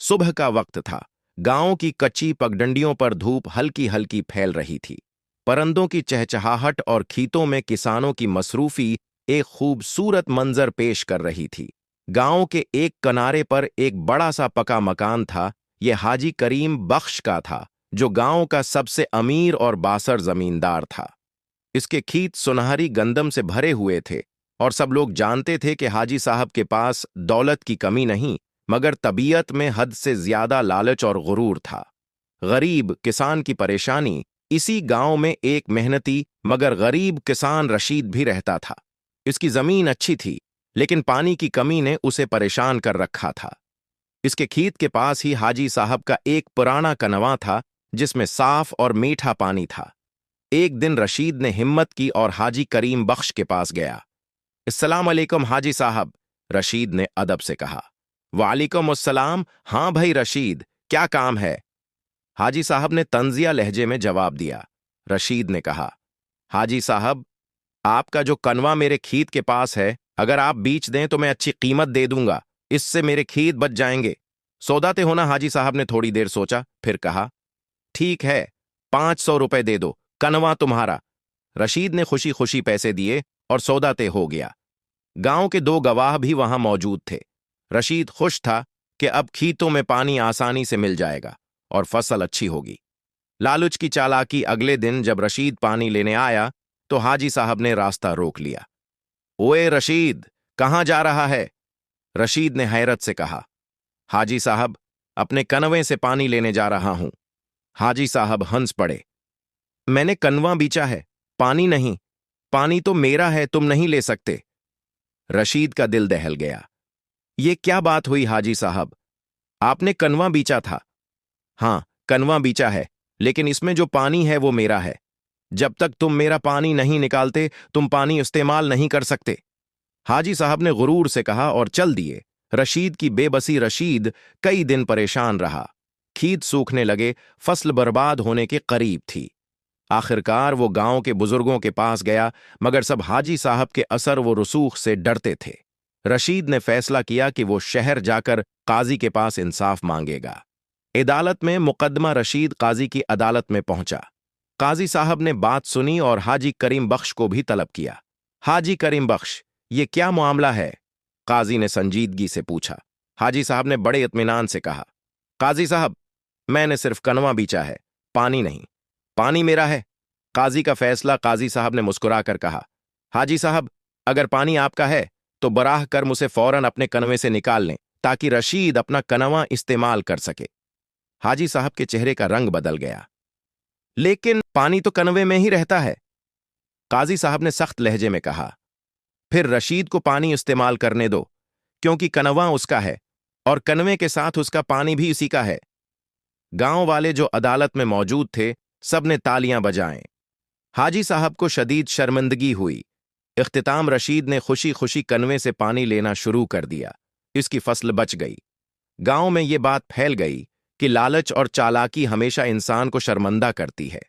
सुबह का वक्त था। गांव की कच्ची पगडंडियों पर धूप हल्की हल्की फैल रही थी। परिंदों की चहचहाहट और खेतों में किसानों की मसरूफी एक खूबसूरत मंजर पेश कर रही थी। गांव के एक किनारे पर एक बड़ा सा पका मकान था। यह हाजी करीम बख्श का था, जो गांव का सबसे अमीर और बासर जमींदार था। इसके खेत सुनहरी गंदम से भरे हुए थे और सब लोग जानते थे कि हाजी साहब के पास दौलत की कमी नहीं, मगर तबीयत में हद से ज्यादा लालच और गुरूर था। गरीब किसान की परेशानी, इसी गांव में एक मेहनती मगर गरीब किसान रशीद भी रहता था। इसकी जमीन अच्छी थी, लेकिन पानी की कमी ने उसे परेशान कर रखा था। इसके खेत के पास ही हाजी साहब का एक पुराना कनवा था, जिसमें साफ और मीठा पानी था। एक दिन रशीद ने हिम्मत की और हाजी करीम बख्श के पास गया। अस्सलाम अलैकुम हाजी साहब, रशीद ने अदब से कहा। वालेकुम अस्सलाम। हाँ भाई रशीद, क्या काम है? हाजी साहब ने तंजिया लहजे में जवाब दिया। रशीद ने कहा, हाजी साहब, आपका जो कनवा मेरे खेत के पास है, अगर आप बेच दें तो मैं अच्छी कीमत दे दूंगा। इससे मेरे खेत बच जाएंगे। सौदाते होना? हाजी साहब ने थोड़ी देर सोचा, फिर कहा, ठीक है, 500 रुपए दे दो, कनवा तुम्हारा। रशीद ने खुशी खुशी पैसे दिए और सौदा तय हो गया। गांव के 2 गवाह भी वहां मौजूद थे। रशीद खुश था कि अब खेतों में पानी आसानी से मिल जाएगा और फसल अच्छी होगी। लालच की चालाकी, अगले दिन जब रशीद पानी लेने आया तो हाजी साहब ने रास्ता रोक लिया। ओए रशीद, कहां जा रहा है? रशीद ने हैरत से कहा। हाजी साहब, अपने कनवे से पानी लेने जा रहा हूं। हाजी साहब हंस पड़े। मैंने कनवा बीचा है, पानी नहीं। पानी तो मेरा है, तुम नहीं ले सकते। रशीद का दिल दहल गया। ये क्या बात हुई हाजी साहब? आपने कनवा बीचा था? हां, कनवा बीचा है, लेकिन इसमें जो पानी है वो मेरा है। जब तक तुम मेरा पानी नहीं निकालते, तुम पानी इस्तेमाल नहीं कर सकते। हाजी साहब ने गुरूर से कहा और चल दिए। रशीद की बेबसी, रशीद कई दिन परेशान रहा। खेत सूखने लगे, फसल बर्बाद होने के करीब थी। आखिरकार वो गांव के बुजुर्गों के पास गया, मगर सब हाजी साहब के असर व रसूख से डरते थे। रशीद ने फैसला किया कि वो शहर जाकर काजी के पास इंसाफ मांगेगा। अदालत में मुकदमा, रशीद काजी की अदालत में पहुंचा। काजी साहब ने बात सुनी और हाजी करीम बख्श को भी तलब किया। हाजी करीम बख्श, ये क्या मामला है? काजी ने संजीदगी से पूछा। हाजी साहब ने बड़े इत्मीनान से कहा, काजी साहब, मैंने सिर्फ कनवा बीचा है, पानी नहीं। पानी मेरा है। काजी का फैसला। काजी साहब ने मुस्कुराकर कहा, हाजी साहब, अगर पानी आपका है तो बराह कर मुझे फौरन अपने कनवे से निकाल लें, ताकि रशीद अपना कनवा इस्तेमाल कर सके। हाजी साहब के चेहरे का रंग बदल गया। लेकिन पानी तो कनवे में ही रहता है, काजी साहब ने सख्त लहजे में कहा। फिर रशीद को पानी इस्तेमाल करने दो, क्योंकि कनवा उसका है और कनवे के साथ उसका पानी भी इसी का है। गांव वाले जो अदालत में मौजूद थे, सबने तालियां बजाएं। हाजी साहब को शदीद शर्मिंदगी हुई। इख्तिताम, रशीद ने खुशी खुशी कनवे से पानी लेना शुरू कर दिया। इसकी फसल बच गई। गांव में ये बात फैल गई कि लालच और चालाकी हमेशा इंसान को शर्मंदा करती है।